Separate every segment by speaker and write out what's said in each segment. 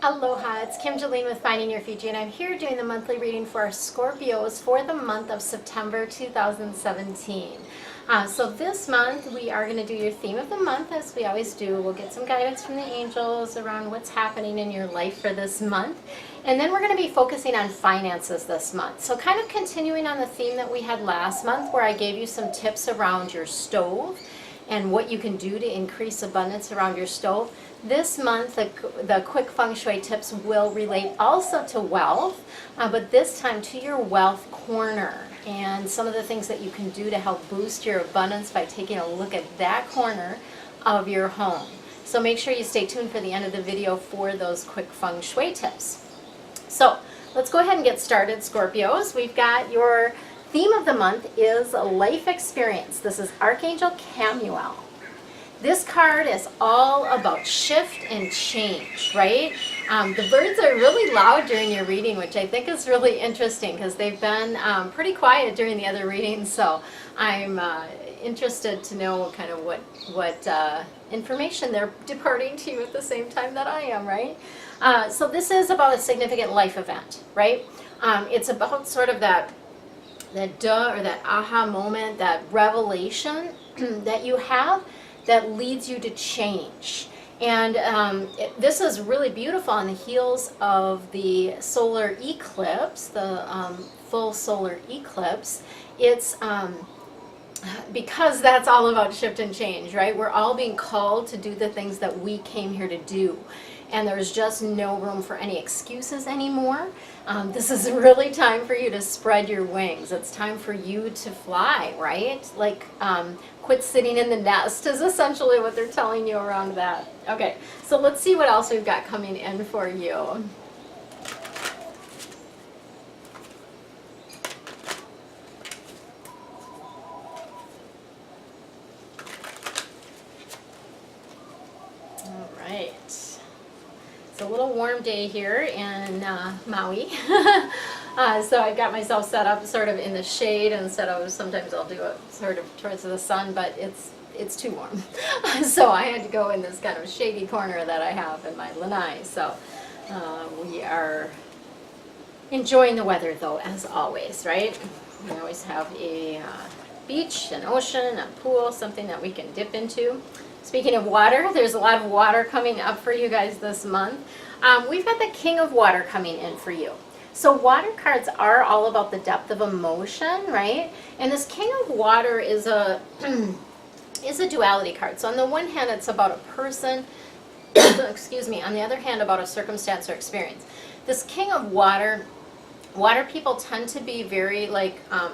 Speaker 1: Aloha, it's Kim Jolene with Finding Your Fiji, and I'm here doing the monthly reading for our Scorpios for the month of September 2017. So this month we are going to do your theme of the month as we always do. We'll get some guidance from the angels around what's happening in your life for this month. And then we're going to be focusing on finances this month. So kind of continuing on the theme that we had last month where I gave you some tips around your stove and what you can do to increase abundance around your stove. This month, the quick Feng Shui tips will relate also to wealth, but this time to your wealth corner and some of the things that you can do to help boost your abundance by taking a look at that corner of your home. So make sure you stay tuned for the end of the video for those quick Feng Shui tips. So let's go ahead and get started, Scorpios. We've got your theme of the month is life experience. This is Archangel Camuel. This card is all about shift and change, right? The birds are really loud during your reading, which I think is really interesting because they've been pretty quiet during the other readings. So I'm interested to know kind of what information they're departing to you at the same time that I am, right? So this is about a significant life event, right? It's about sort of that duh or that aha moment, that revelation that you have that leads you to change. And this is really beautiful on the heels of the solar eclipse, the full solar eclipse. It's because that's all about shift and change, right? We're all being called to do the things that we came here to do. And there's just no room for any excuses anymore. This is really time for you to spread your wings. It's time for you to fly, right? Like, quit sitting in the nest is essentially what they're telling you around that. Okay, so let's see what else we've got coming in for you. All right. It's a little warm day here in Maui. So I've got myself set up sort of in the shade instead of, sometimes I'll do it sort of towards the sun, but it's too warm. So I had to go in this kind of shady corner that I have in my lanai. So we are enjoying the weather though, as always, right? We always have a beach, an ocean, a pool, something that we can dip into. Speaking of water, there's a lot of water coming up for you guys this month. We've got the King of Water coming in for you. So water cards are all about the depth of emotion, right? And this King of Water is a duality card. So on the one hand, it's about a person, excuse me, on the other hand, about a circumstance or experience. This King of Water people tend to be very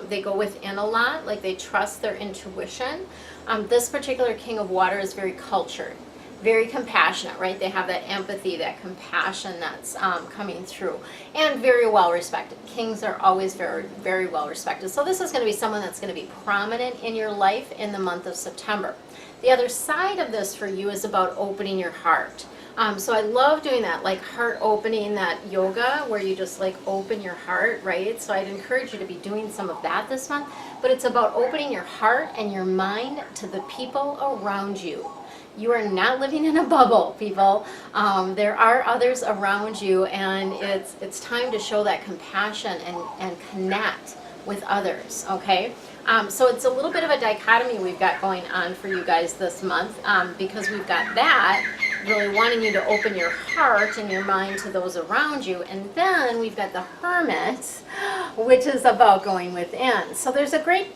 Speaker 1: they go within a lot, like they trust their intuition. This particular King of Water is very cultured, very compassionate, right? They have that empathy, that compassion that's coming through, and very well respected. Kings are always very, very well respected. So this is going to be someone that's going to be prominent in your life in the month of September. The other side of this for you is about opening your heart. So I love doing that, like heart opening, that yoga where you just like open your heart, right? So I'd encourage you to be doing some of that this month, but it's about opening your heart and your mind to the people around you. You are not living in a bubble, people. There are others around you, and it's time to show that compassion and connect with others, okay? So it's a little bit of a dichotomy we've got going on for you guys this month, because we've got that, really wanting you to open your heart and your mind to those around you, and then we've got the Hermit, which is about going within. So there's a great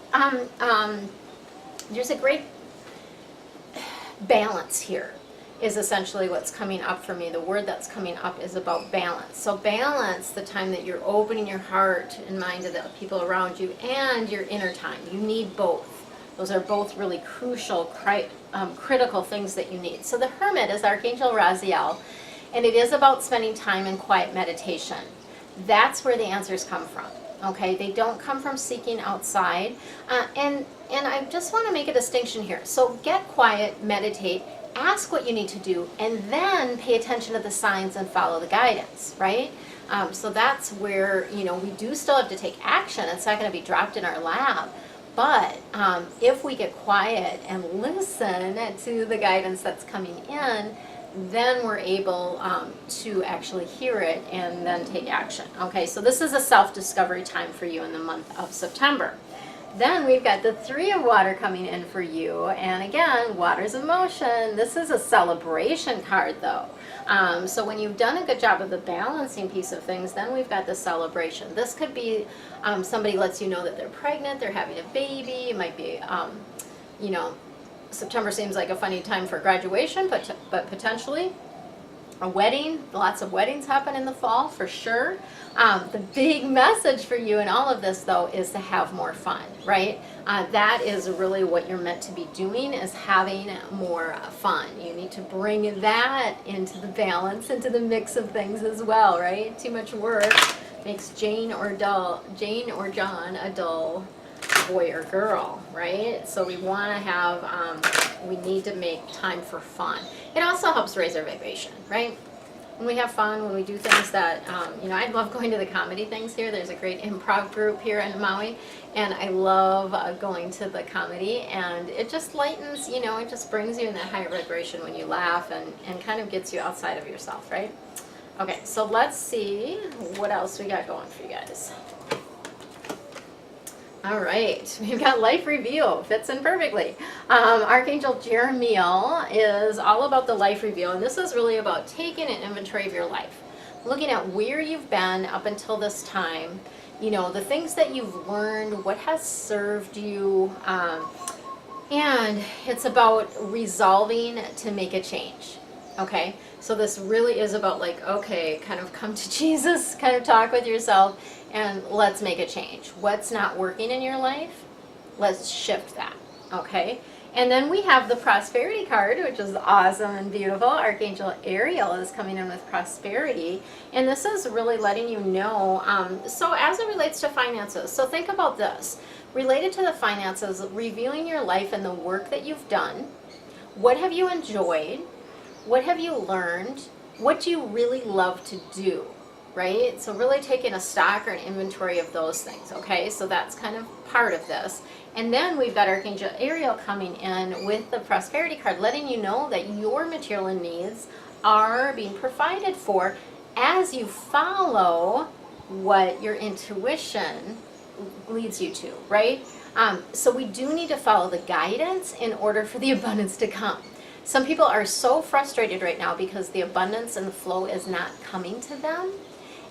Speaker 1: balance here is essentially what's coming up for me. The word that's coming up is about balance. So balance the time that you're opening your heart and mind to the people around you and your inner time. You need both. Those are both really crucial, critical things that you need. So the Hermit is Archangel Raziel, and it is about spending time in quiet meditation. That's where the answers come from. Okay, they don't come from seeking outside. And I just want to make a distinction here. So get quiet, meditate, ask what you need to do, and then pay attention to the signs and follow the guidance, right? So that's where, we do still have to take action. It's not going to be dropped in our lap. But if we get quiet and listen to the guidance that's coming in, then we're able to actually hear it and then take action. Okay, so this is a self-discovery time for you in the month of September. Then we've got the Three of Water coming in for you, and again, water's emotion. This is a celebration card though. So when you've done a good job of the balancing piece of things, then we've got the celebration. This could be somebody lets you know that they're pregnant, they're having a baby. It might be, you know, September seems like a funny time for graduation, but potentially a wedding. Lots of weddings happen in the fall for sure. The big message for you in all of this though is to have more fun, right? That is really what you're meant to be doing, is having more fun. You need to bring that into the balance, into the mix of things as well, right? Too much work makes Jane or John a dull boy or girl, right? So we want to have, we need to make time for fun. It also helps raise our vibration, right? When we have fun, when we do things that, you know, I love going to the comedy things here. There's a great improv group here in Maui, and I love going to the comedy, and it just lightens, you know, it just brings you in that higher vibration when you laugh and kind of gets you outside of yourself, right? Okay, so let's see what else we got going for you guys. All right, we've got Life Reveal, fits in perfectly. Archangel Jeremiel is all about the Life Reveal, and this is really about taking an inventory of your life, looking at where you've been up until this time, you know, the things that you've learned, what has served you, and it's about resolving to make a change. Okay, so this really is about like, okay, kind of come to Jesus, kind of talk with yourself, and let's make a change. What's not working in your life? Let's shift that, okay? And then we have the Prosperity card, which is awesome and beautiful. Archangel Ariel is coming in with Prosperity, and this is really letting you know, so as it relates to finances, so think about this. Related to the finances, reviewing your life and the work that you've done. What have you enjoyed? What have you learned? What do you really love to do, right? So really taking a stock or an inventory of those things, okay? So that's kind of part of this. And then we've got Archangel Ariel coming in with the Prosperity card, letting you know that your material needs are being provided for as you follow what your intuition leads you to, right? So we do need to follow the guidance in order for the abundance to come. Some people are so frustrated right now because the abundance and the flow is not coming to them.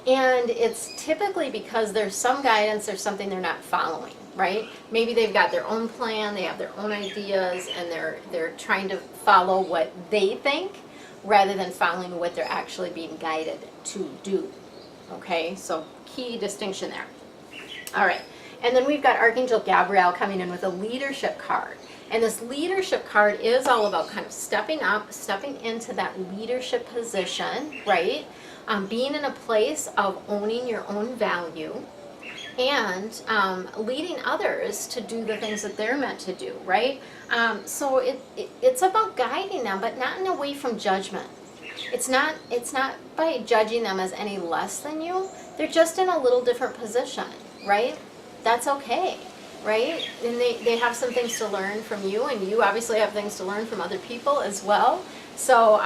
Speaker 1: And it's typically because there's some guidance or something they're not following, right? Maybe they've got their own plan, they have their own ideas, and they're trying to follow what they think rather than following what they're actually being guided to do. Okay, so key distinction there. All right, and then we've got Archangel Gabriel coming in with a leadership card. And this leadership card is all about kind of stepping up, stepping into that leadership position, right? Being in a place of owning your own value and leading others to do the things that they're meant to do, right? So it's about guiding them, but not in a way from judgment. It's not by judging them as any less than you. They're just in a little different position, right? That's okay. Right? And they have some things to learn from you, and you obviously have things to learn from other people as well. So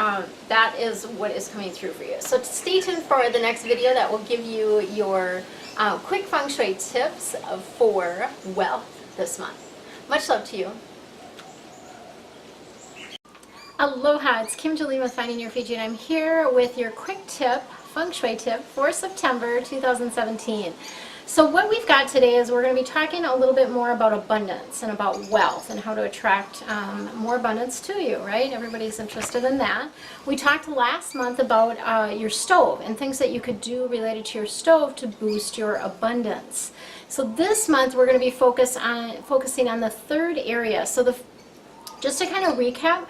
Speaker 1: that is what is coming through for you. So stay tuned for the next video that will give you your quick Feng Shui tips for wealth this month. Much love to you. Aloha, it's Kim Jolene with Finding Your Fiji, and I'm here with your quick tip, Feng Shui tip for September 2017. So what we've got today is we're going to be talking a little bit more about abundance and about wealth and how to attract more abundance to you, right? Everybody's interested in that. We talked last month about your stove and things that you could do related to your stove to boost your abundance. So this month we're going to be focusing on the third area. So just to kind of recap,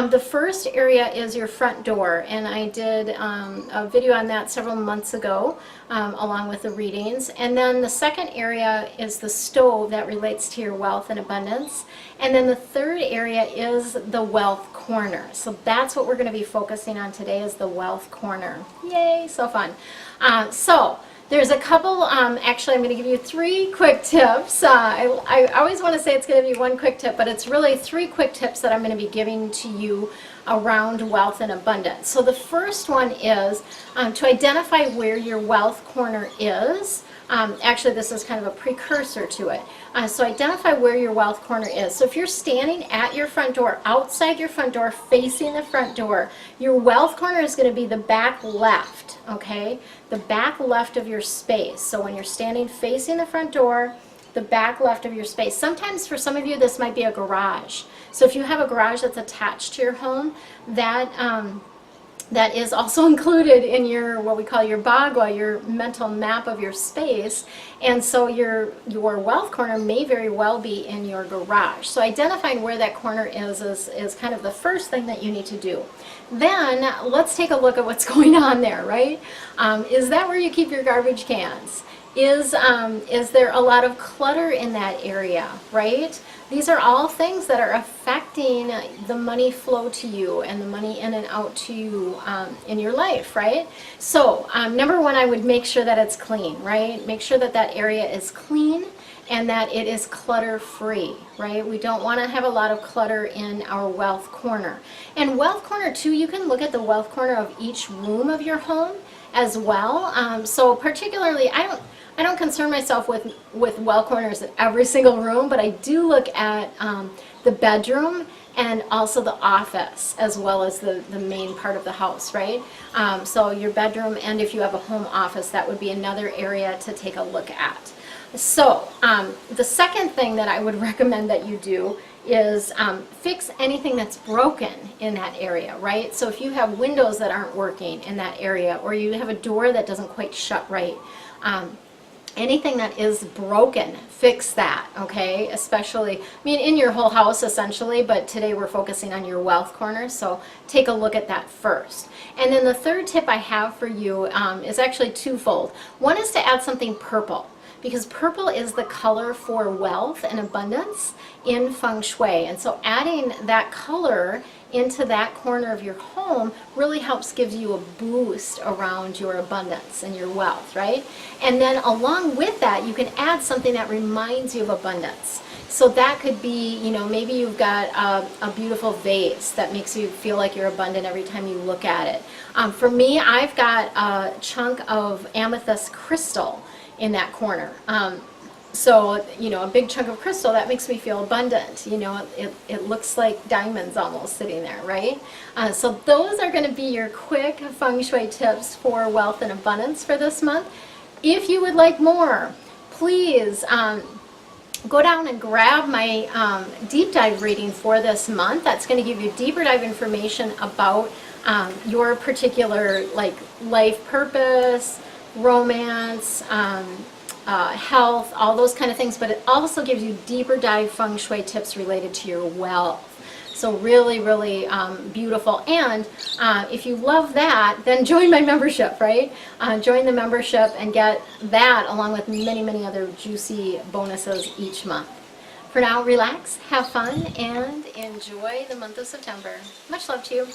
Speaker 1: the first area is your front door, and I did a video on that several months ago along with the readings. And then the second area is the stove that relates to your wealth and abundance. And then the third area is the wealth corner. So that's what we're going to be focusing on today, is the wealth corner. Yay, so fun. So there's a couple, actually I'm going to give you 3 quick tips. I always want to say it's going to be 1 quick tip, but it's really 3 quick tips that I'm going to be giving to you around wealth and abundance. So the first one is to identify where your wealth corner is. Actually, this is kind of a precursor to it. So identify where your wealth corner is. So if you're standing at your front door, outside your front door, facing the front door, your wealth corner is going to be the back left, okay? The back left of your space. So when you're standing facing the front door, the back left of your space. Sometimes for some of you, this might be a garage. So if you have a garage that's attached to your home, that is also included in your, what we call your bagua, your mental map of your space. And so your wealth corner may very well be in your garage. So identifying where that corner is kind of the first thing that you need to do. Then let's take a look at what's going on there, right? Is that where you keep your garbage cans? Is there a lot of clutter in that area, right? These are all things that are affecting the money flow to you and the money in and out to you in your life, right? So number one, I would make sure that it's clean, right? Make sure that that area is clean and that it is clutter free, right? We don't want to have a lot of clutter in our wealth corner. And wealth corner too, you can look at the wealth corner of each room of your home as well. So particularly, I don't concern myself with wealth corners in every single room, but I do look at the bedroom and also the office as well as the main part of the house, right? So your bedroom, and if you have a home office, that would be another area to take a look at. So the second thing that I would recommend that you do is fix anything that's broken in that area, right? So if you have windows that aren't working in that area, or you have a door that doesn't quite shut right, anything that is broken, fix that, okay? Especially, I mean, in your whole house essentially, but today we're focusing on your wealth corner, so take a look at that first. And then the third tip I have for you is actually twofold. One is to add something purple, because purple is the color for wealth and abundance in Feng Shui. And so adding that color into that corner of your home really helps give you a boost around your abundance and your wealth, right? And then along with that, you can add something that reminds you of abundance. So that could be, you know, maybe you've got a beautiful vase that makes you feel like you're abundant every time you look at it. For me, I've got a chunk of amethyst crystal in that corner. So, you know, a big chunk of crystal, that makes me feel abundant. You know, it looks like diamonds almost sitting there, right? So those are going to be your quick Feng Shui tips for wealth and abundance for this month. If you would like more, please go down and grab my deep dive reading for this month. That's going to give you deeper dive information about your particular life purpose, romance, health, all those kind of things, but it also gives you deeper dive Feng Shui tips related to your wealth. So really, really beautiful. And if you love that, then join my membership, right? Join the membership and get that along with many, many other juicy bonuses each month. For now, relax, have fun, and enjoy the month of September. Much love to you.